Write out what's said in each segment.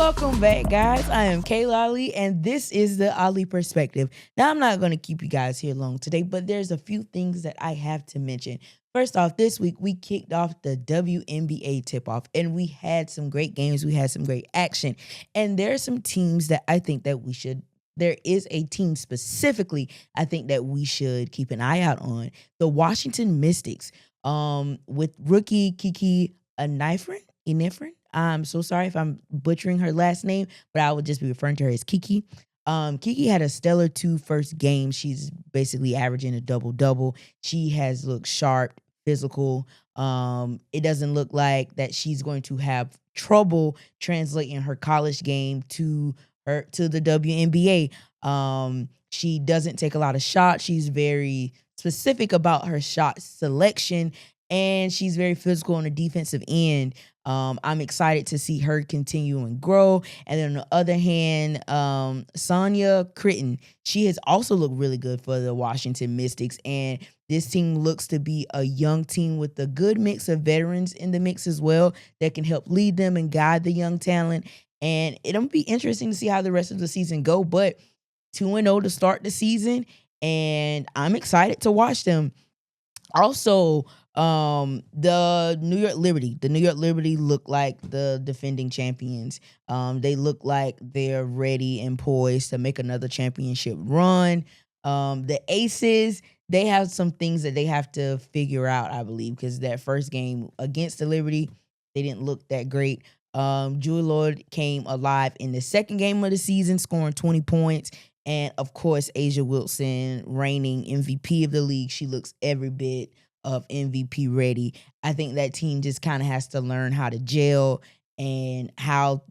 Welcome back, guys. I am Kaila Ali, and this is the Ali Perspective. Now, I'm not going to keep you guys here long today, but there's a few things that I have to mention. First off, this week we kicked off the WNBA tip-off, and we had some great games. We had some great action, and there are some teams that I think that we should. There is a team specifically I think that we should keep an eye out on: the Washington Mystics, with rookie Kiki Inefrin. I'm so sorry if I'm butchering her last name, but I would just be referring to her as Kiki. Kiki had a stellar first game. She's basically averaging a double-double. She has looked sharp, physical. It doesn't look like that she's going to have trouble translating her college game to the WNBA. She doesn't take a lot of shots. She's very specific about her shot selection, and she's very physical on the defensive end. I'm excited to see her continue and grow. And then on the other hand, Sonia Critton, she has also looked really good for the Washington Mystics. And this team looks to be a young team with a good mix of veterans in the mix as well that can help lead them and guide the young talent. And it'll be interesting to see how the rest of the season go. But 2-0 to start the season, and I'm excited to watch them. Also, the New York Liberty look like the defending champions. They look like they're ready and poised to make another championship run. The Aces, they have some things that they have to figure out, I believe, because that first game against the Liberty, they didn't look that great. Julie Lloyd came alive in the second game of the season, scoring 20 points. And, of course, A'ja Wilson, reigning MVP of the league. She looks every bit of MVP ready. I think that team just kind of has to learn how to gel and how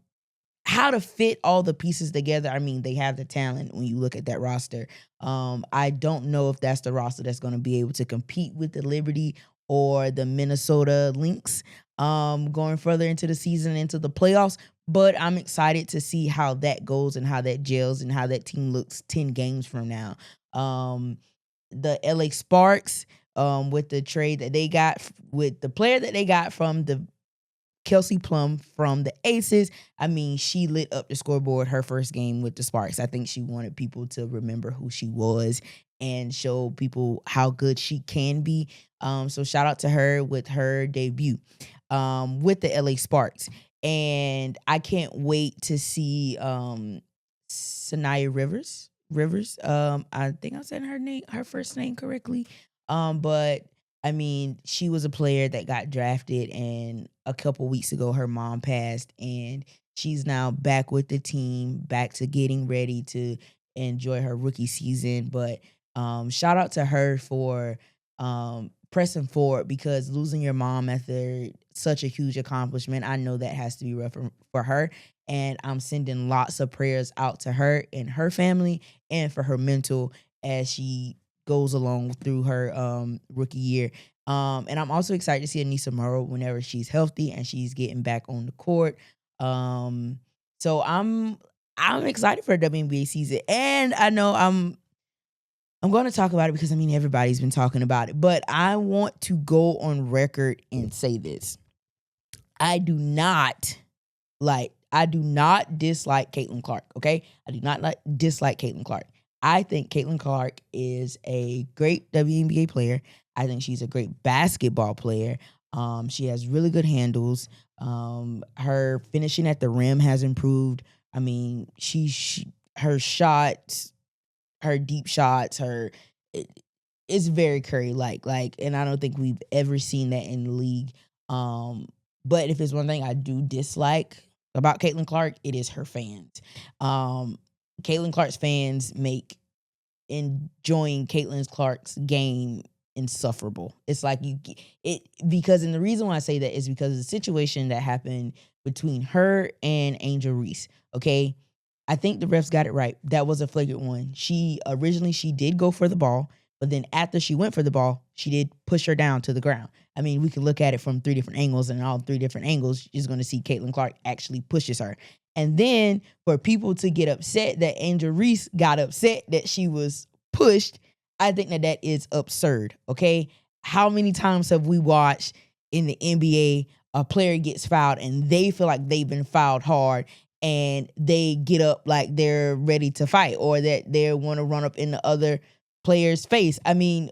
to fit all the pieces together. I mean, they have the talent when you look at that roster. I don't know if that's the roster that's going to be able to compete with the Liberty or the Minnesota Lynx going further into the season, into the playoffs. But I'm excited to see how that goes and how that gels and how that team looks 10 games from now. The LA Sparks, with the trade that they got, with the player that they got from the Kelsey Plum from the Aces, I mean, she lit up the scoreboard her first game with the Sparks. I think she wanted people to remember who she was and show people how good she can be. So shout out to her with her debut with the LA Sparks. And I can't wait to see Sanaya Rivers. I think I'm saying her first name correctly. But I mean, she was a player that got drafted, and a couple weeks ago her mom passed, and she's now back with the team, back to getting ready to enjoy her rookie season. But shout out to her for pressing forward, because losing your mom after such a huge accomplishment, I know that has to be rough for her. And I'm sending lots of prayers out to her and her family, and for her mental as she goes along through her rookie year. And I'm also excited to see Anissa Morrow whenever she's healthy and she's getting back on the court. So I'm excited for the WNBA season. And I know I'm going to talk about it because, I mean, everybody's been talking about it. But I want to go on record and say this. I do not dislike Caitlin Clark, okay? I do not dislike Caitlin Clark. I think Caitlin Clark is a great WNBA player. I think she's a great basketball player. She has really good handles. Her finishing at the rim has improved. I mean, her shots, her deep shots, it's very Curry-like. And I don't think we've ever seen that in the league. But if it's one thing I do dislike about Caitlin Clark, it is her fans. Caitlin Clark's fans make enjoying Caitlin Clark's game insufferable. It's like because, and the reason why I say that is because of the situation that happened between her and Angel Reese. Okay, I think the refs got it right. That was a flagrant one. She did go for the ball, but then after she went for the ball, she did push her down to the ground. I mean, we can look at it from 3 different angles, and all 3 different angles, you're going to see Caitlin Clark actually pushes her. And then for people to get upset that Angel Reese got upset that she was pushed, I think that is absurd, okay? How many times have we watched in the NBA a player gets fouled and they feel like they've been fouled hard, and they get up like they're ready to fight, or that they want to run up in the other player's face. I mean,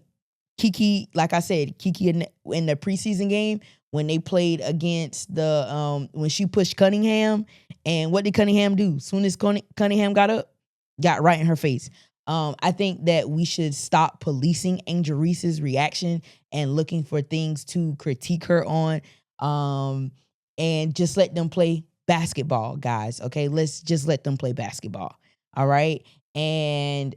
Kiki, like I said, Kiki in the preseason game when they played against the when she pushed Cunningham, and what did Cunningham do? Soon as Cunningham got up, got right in her face. I think that we should stop policing Angel Reese's reaction and looking for things to critique her on, and just let them play basketball, guys. Okay, let's just let them play basketball. All right, and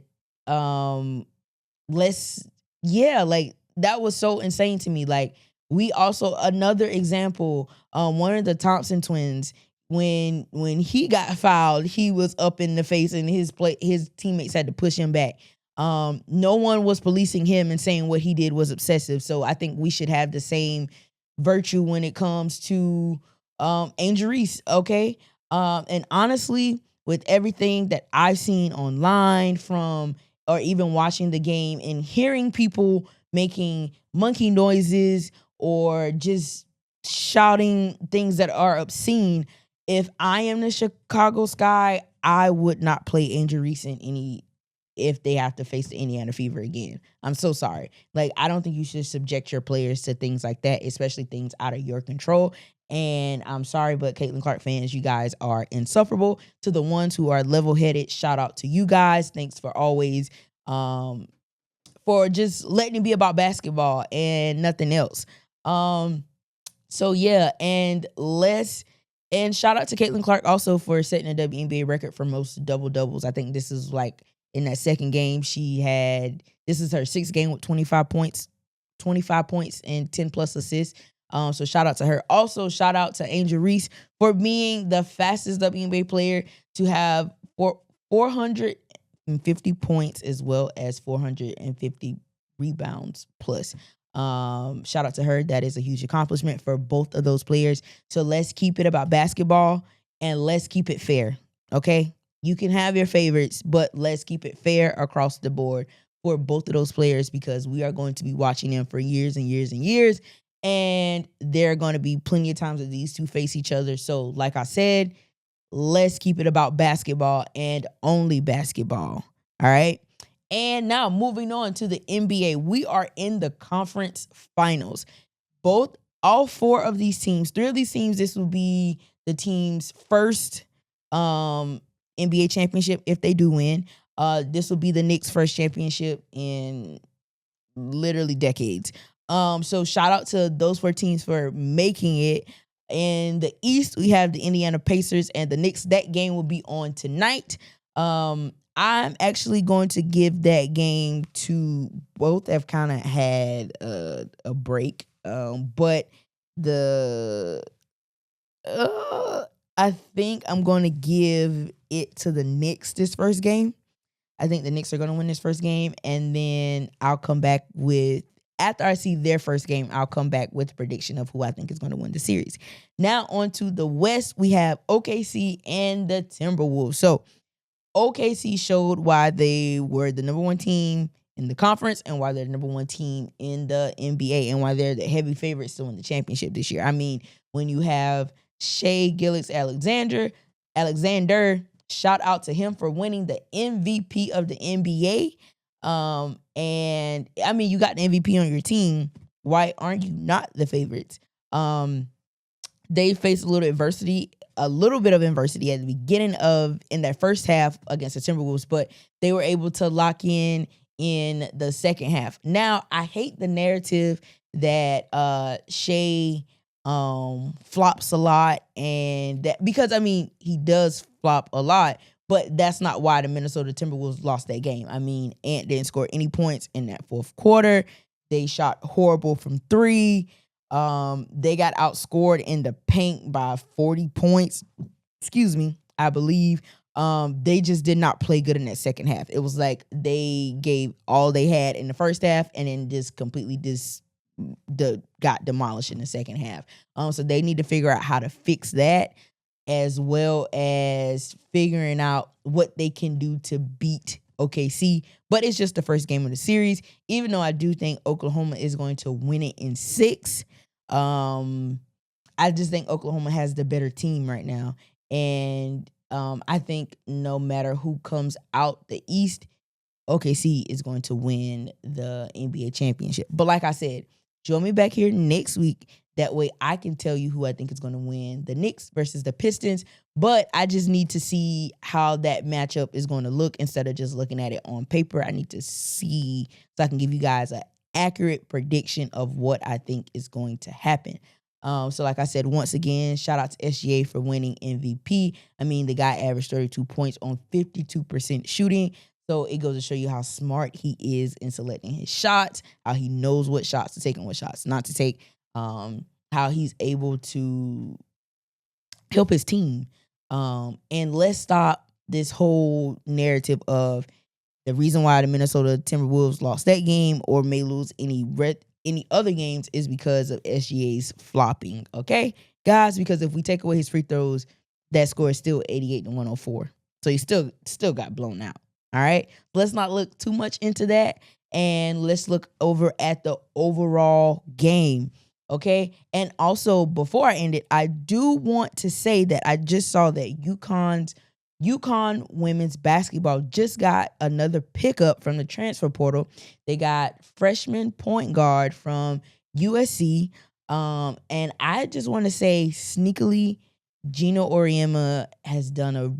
let's like that was so insane to me. Like, we also, another example, one of the Thompson twins, when he got fouled, he was up in the face and his teammates had to push him back. No one was policing him and saying what he did was obsessive. So I think we should have the same virtue when it comes to Angel Reese, okay? And honestly, with everything that I've seen online from, or even watching the game and hearing people making monkey noises or just shouting things that are obscene, if I am the Chicago Sky, I would not play Angel Reese in any, if they have to face the Indiana Fever again. I'm so sorry. Like, I don't think you should subject your players to things like that, especially things out of your control. And I'm sorry, but Caitlin Clark fans, you guys are insufferable. To the ones who are level-headed, shout out to you guys. Thanks for always, for just letting it be about basketball and nothing else. So yeah, and shout out to Caitlin Clark also for setting a WNBA record for most double-doubles. I think this is like in that second game this is her sixth game with 25 points and 10 plus assists. So shout out to her. Also, shout out to Angel Reese for being the fastest WNBA player to have 450 points as well as 450 rebounds plus. Shout out to her. That is a huge accomplishment for both of those players. So let's keep it about basketball and let's keep it fair. Okay? You can have your favorites, but let's keep it fair across the board for both of those players, because we are going to be watching them for years and years and years. And there are going to be plenty of times that these two face each other. So like I said, let's keep it about basketball and only basketball. All right? And now moving on to the NBA, we are in the conference finals. All four of these teams, three of these teams, this will be the team's first NBA championship if they do win. This will be the Knicks' first championship in literally decades. So shout out to those four teams for making it. In the East, we have the Indiana Pacers and the Knicks. That game will be on tonight. I'm actually going to give that game to both. Have kind of had a break, but I think I'm going to give it to the Knicks this first game. I think the Knicks are going to win this first game, and then I'll come back with, after I see their first game, I'll come back with a prediction of who I think is going to win the series. Now on to the West, we have OKC and the Timberwolves. So OKC showed why they were the number one team in the conference and why they're the number one team in the NBA and why they're the heavy favorites to win the championship this year. I mean, when you have Shai Gilgeous-Alexander, shout out to him for winning the MVP of the NBA. And I mean, you got the MVP on your team. Why aren't you not the favorites? They faced a little bit of adversity at the beginning in that first half against the Timberwolves, but they were able to lock in the second half. Now, I hate the narrative that Shai flops a lot, and that, because I mean, he does flop a lot, but that's not why the Minnesota Timberwolves lost that game. I mean, Ant didn't score any points in that fourth quarter. They shot horrible from three. They got outscored in the paint by 40 points. I believe. They just did not play good in that second half. It was like they gave all they had in the first half and then just completely got demolished in the second half. So they need to figure out how to fix that, as well as figuring out what they can do to beat OKC. But it's just the first game of the series, even though I do think Oklahoma is going to win it in 6. I just think Oklahoma has the better team right now. And I think no matter who comes out the East, OKC is going to win the NBA championship. But like I said, join me back here next week. That way I can tell you who I think is going to win the Knicks versus the Pistons. But I just need to see how that matchup is going to look instead of just looking at it on paper. I need to see so I can give you guys an accurate prediction of what I think is going to happen. So like I said, once again, shout out to SGA for winning MVP. I mean, the guy averaged 32 points on 52% shooting. So it goes to show you how smart he is in selecting his shots, how he knows what shots to take and what shots not to take, how he's able to help his team. And let's stop this whole narrative of the reason why the Minnesota Timberwolves lost that game or may lose any other games is because of SGA's flopping, okay? Guys, because if we take away his free throws, that score is still 88-104. So he still got blown out. All right, let's not look too much into that, and let's look over at the overall game, okay? And also, before I end it, I do want to say that I just saw that UConn women's basketball just got another pickup from the transfer portal. They got freshman point guard from USC, and I just want to say, sneakily, Gino Auriemma has done a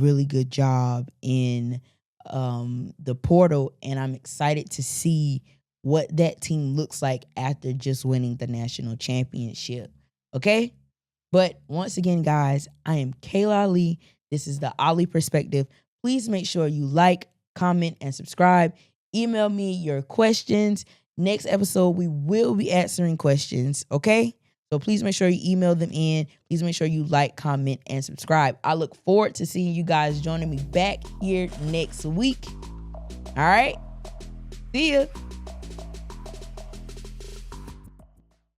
really good job in the portal, and I'm excited to see what that team looks like after just winning the national championship. Okay? But once again, guys, I am Kaila Ali. This is the Ali Perspective. Please make sure you like, comment, and subscribe. Email me your questions. Next episode, we will be answering questions, okay? So please make sure you email them in. Please make sure you like, comment, and subscribe. I look forward to seeing you guys joining me back here next week. All right? See ya.